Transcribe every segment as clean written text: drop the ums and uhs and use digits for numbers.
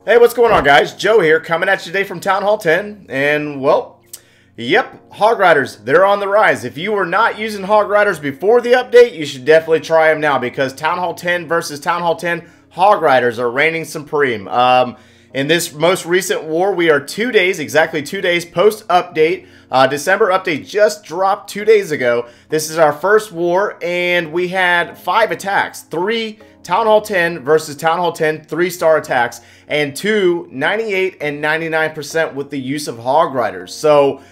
Hey, what's going on, guys? Joe here, coming at you today from Town Hall 10, and, well, yep, Hog Riders, they're on the rise. If you were not using Hog Riders before the update, you should definitely try them now, because Town Hall 10 versus Town Hall 10, Hog Riders are reigning supreme. In this most recent war, we are 2 days, exactly 2 days post-update. December update just dropped 2 days ago. This is our first war, and we had 5 attacks. 3 Town Hall 10 versus Town Hall 10 3-star attacks, and 2 98 and 99% with the use of Hog Riders. So,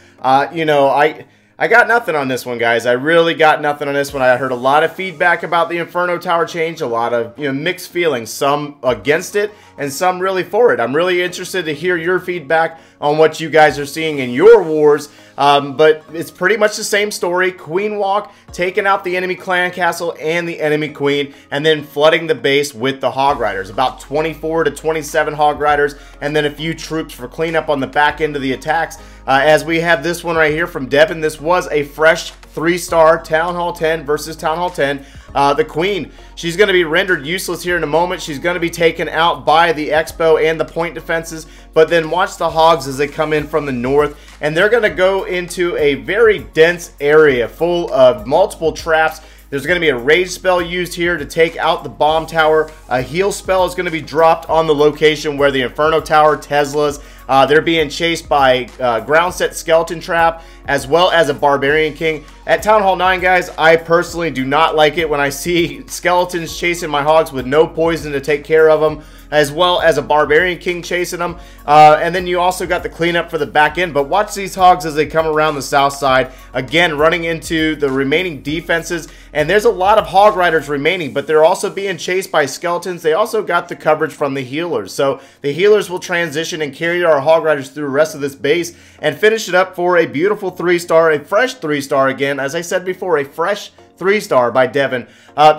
you know, I got nothing on this one, guys. I really got nothing on this one. I heard a lot of feedback about the Inferno Tower change, a lot of, you know, mixed feelings, some against it and some really for it. I'm really interested to hear your feedback on what you guys are seeing in your wars, but it's pretty much the same story. Queen walk, taking out the enemy clan castle and the enemy queen, and then flooding the base with the Hog Riders. About 24 to 27 Hog Riders, and then a few troops for cleanup on the back end of the attacks. As we have this one right here from Devin, this was a fresh 3-star Town Hall 10 versus Town Hall 10. The Queen, she's going to be rendered useless here in a moment. She's going to be taken out by the Expo and the point defenses, but then watch the Hogs as they come in from the north, and they're going to go into a very dense area full of multiple traps. There's going to be a rage spell used here to take out the bomb tower. A heal spell is going to be dropped on the location where the Inferno Tower, Teslas, they're being chased by ground set skeleton trap, as well as a Barbarian King. At Town Hall 9, guys, I personally do not like it when I see skeletons chasing my hogs with no poison to take care of them, as well as a Barbarian King chasing them. And then you also got the cleanup for the back end. But watch these hogs as they come around the south side, again running into the remaining defenses. And there's a lot of Hog Riders remaining, but they're also being chased by skeletons. They also got the coverage from the healers. So the healers will transition and carry our Hog Riders through the rest of this base and finish it up for a beautiful 3-star, a fresh 3-star again. As I said before, a fresh 3-star by Devin.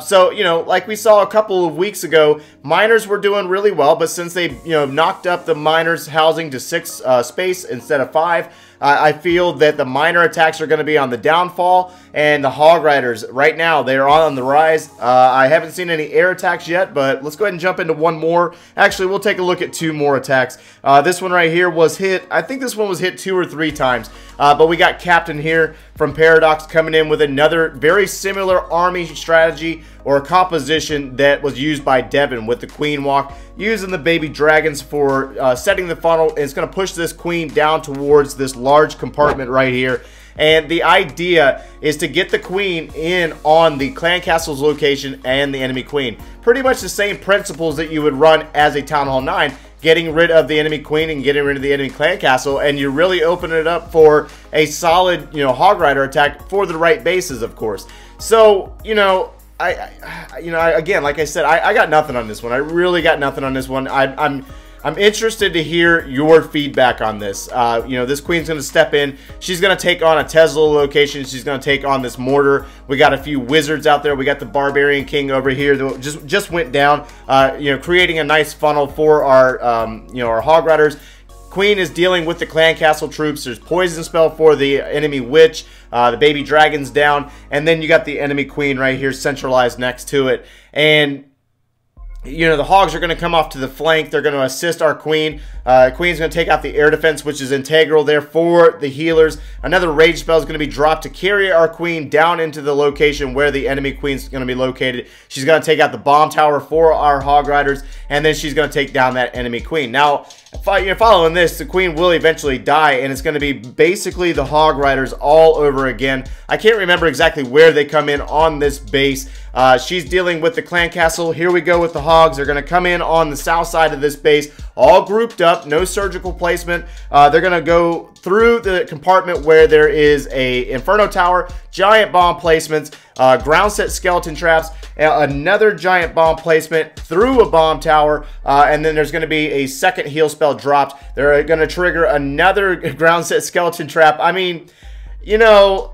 So, you know, like we saw a couple of weeks ago, miners were doing really well, but since they, you know, knocked up the miners housing to 6 space instead of 5, I feel that the miner attacks are going to be on the downfall, and the Hog Riders, right now, they're on the rise. I haven't seen any air attacks yet, but let's go ahead and jump into one more. Actually, we'll take a look at 2 more attacks. This one right here was hit, I think this one was hit 2 or 3 times, but we got Captain here from Paradox coming in with another very similar army strategy or composition that was used by Devin with the Queen walk, using the baby dragons for setting the funnel. And it's going to push this queen down towards this large compartment right here. And the idea is to get the queen in on the clan castle's location and the enemy queen. Pretty much the same principles that you would run as a Town Hall 9, getting rid of the enemy queen and getting rid of the enemy clan castle, and you're really opening it up for a solid, you know, Hog Rider attack for the right bases, of course. So, you know, again, like I said, I got nothing on this one. I really got nothing on this one. I'm interested to hear your feedback on this. You know, this queen's going to step in. She's going to take on a Tesla location. She's going to take on this mortar. We got a few wizards out there. We got the Barbarian King over here that just went down, you know, creating a nice funnel for our, you know, our Hog Riders. Queen is dealing with the clan castle troops. There's poison spell for the enemy witch. The baby dragon's down, and then you got the enemy queen right here centralized next to it. And you know, the hogs are going to come off to the flank. They're going to assist our queen. Queen's going to take out the air defense, which is integral there for the healers. Another rage spell is going to be dropped to carry our queen down into the location where the enemy queen's going to be located. She's going to take out the bomb tower for our Hog Riders, and then she's going to take down that enemy queen. Now, you're following this, the queen will eventually die, and it's going to be basically the Hog Riders all over again. I can't remember exactly where they come in on this base. She's dealing with the clan castle. Here we go with the hogs. They're going to come in on the south side of this base, all grouped up, no surgical placement. They're going to go through the compartment where there is a Inferno Tower, giant bomb placements, ground set skeleton traps, another giant bomb placement through a bomb tower, and then there's going to be a second heal spell dropped. They're going to trigger another ground set skeleton trap. I mean, you know,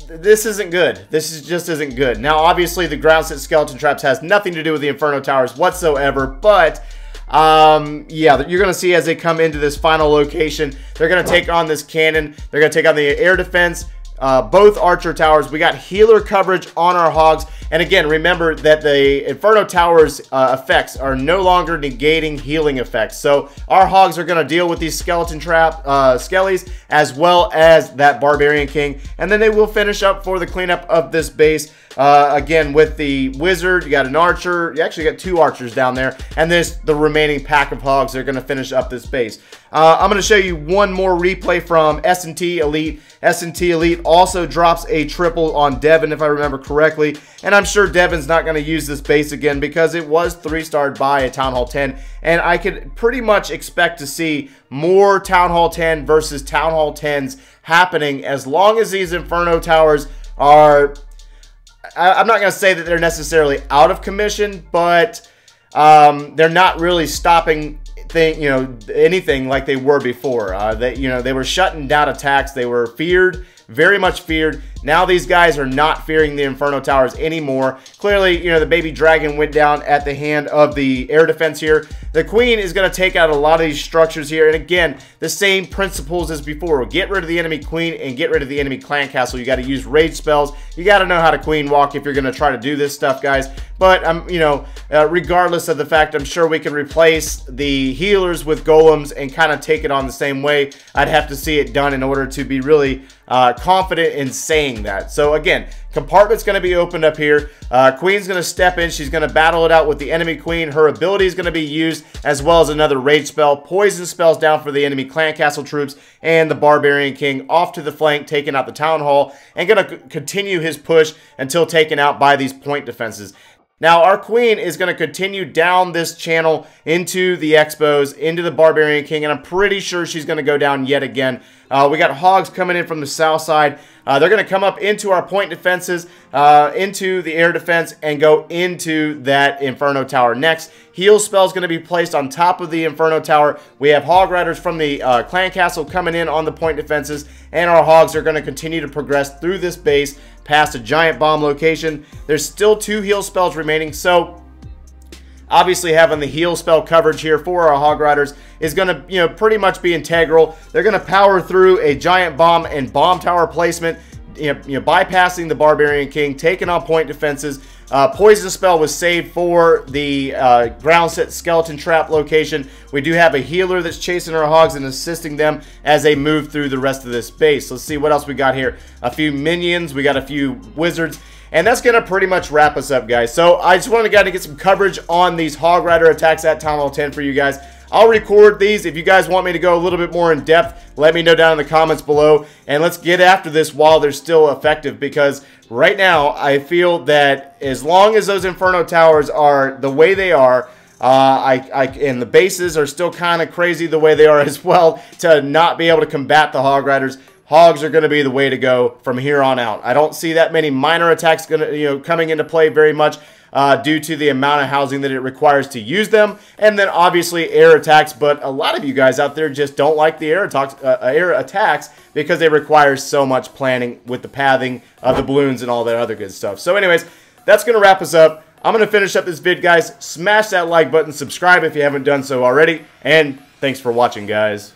this isn't good. This just isn't good. Now, obviously, the ground set skeleton traps has nothing to do with the Inferno Towers whatsoever, but yeah, you're going to see as they come into this final location, they're going to take on this cannon. They're going to take on the air defense, both archer towers. We got healer coverage on our hogs, And again, remember that the Inferno Tower's effects are no longer negating healing effects. So our hogs are going to deal with these skeleton trap skellies as well as that Barbarian King. And then they will finish up for the cleanup of this base. Again, with the wizard, you got an archer. You actually got 2 archers down there. And the remaining pack of hogs are going to finish up this base. I'm going to show you one more replay from S&T Elite. S&T Elite also drops a triple on Devon, if I remember correctly. And I'm sure Devon's not going to use this base again because it was 3-starred by a Town Hall 10. And I could pretty much expect to see more Town Hall 10 versus Town Hall 10s happening as long as these Inferno Towers are... I'm not going to say that they're necessarily out of commission, but they're not really stopping anything like they were before. They were shutting down attacks. They were feared, very much feared. Now these guys are not fearing the Inferno Towers anymore. Clearly, the baby dragon went down at the hand of the air defense here. The queen is going to take out a lot of these structures here. And again, the same principles as before. Get rid of the enemy queen and get rid of the enemy clan castle. You got to use rage spells. You got to know how to queen walk if you're going to try to do this stuff, guys. But, regardless of the fact, I'm sure we can replace the healers with golems and kind of take it on the same way. I'd have to see it done in order to be really confident in saying that. So again, compartment's going to be opened up here. Queen's going to step in. She's going to battle it out with the enemy queen. Her ability is going to be used as well as another rage spell. Poison spells down for the enemy clan castle troops, and the Barbarian King off to the flank, taking out the town hall and going to continue his push until taken out by these point defenses. Now, our queen is going to continue down this channel into the expos, into the Barbarian King, and I'm pretty sure she's going to go down yet again. We got hogs coming in from the south side. They're going to come up into our point defenses, into the air defense, and go into that Inferno Tower. Next, heal spell is going to be placed on top of the Inferno Tower. We have hog riders from the clan castle coming in on the point defenses, and our hogs are going to continue to progress through this base past a giant bomb location. There's still 2 heal spells remaining, so obviously having the heal spell coverage here for our hog riders is going to pretty much be integral. They're going to power through a giant bomb and bomb tower placement, bypassing the Barbarian King, taking on point defenses. Poison spell was saved for the ground set skeleton trap location. We do have a healer that's chasing our hogs and assisting them as they move through the rest of this base. Let's see what else we got here. A few minions. We got a few wizards. And that's going to pretty much wrap us up, guys. So I just wanted to get some coverage on these hog rider attacks at Town Hall 10 for you guys. I'll record these. If you guys want me to go a little bit more in depth, let me know down in the comments below. And let's get after this while they're still effective, because right now I feel that as long as those Inferno Towers are the way they are, and the bases are still kind of crazy the way they are as well, to not be able to combat the hog riders, hogs are going to be the way to go from here on out. I don't see that many minor attacks coming into play very much due to the amount of housing that it requires to use them, and then obviously air attacks. But a lot of you guys out there just don't like the air attacks because they require so much planning with the pathing of the balloons and all that other good stuff. So anyways, that's going to wrap us up. I'm going to finish up this vid, guys. Smash that like button, subscribe if you haven't done so already, and thanks for watching, guys.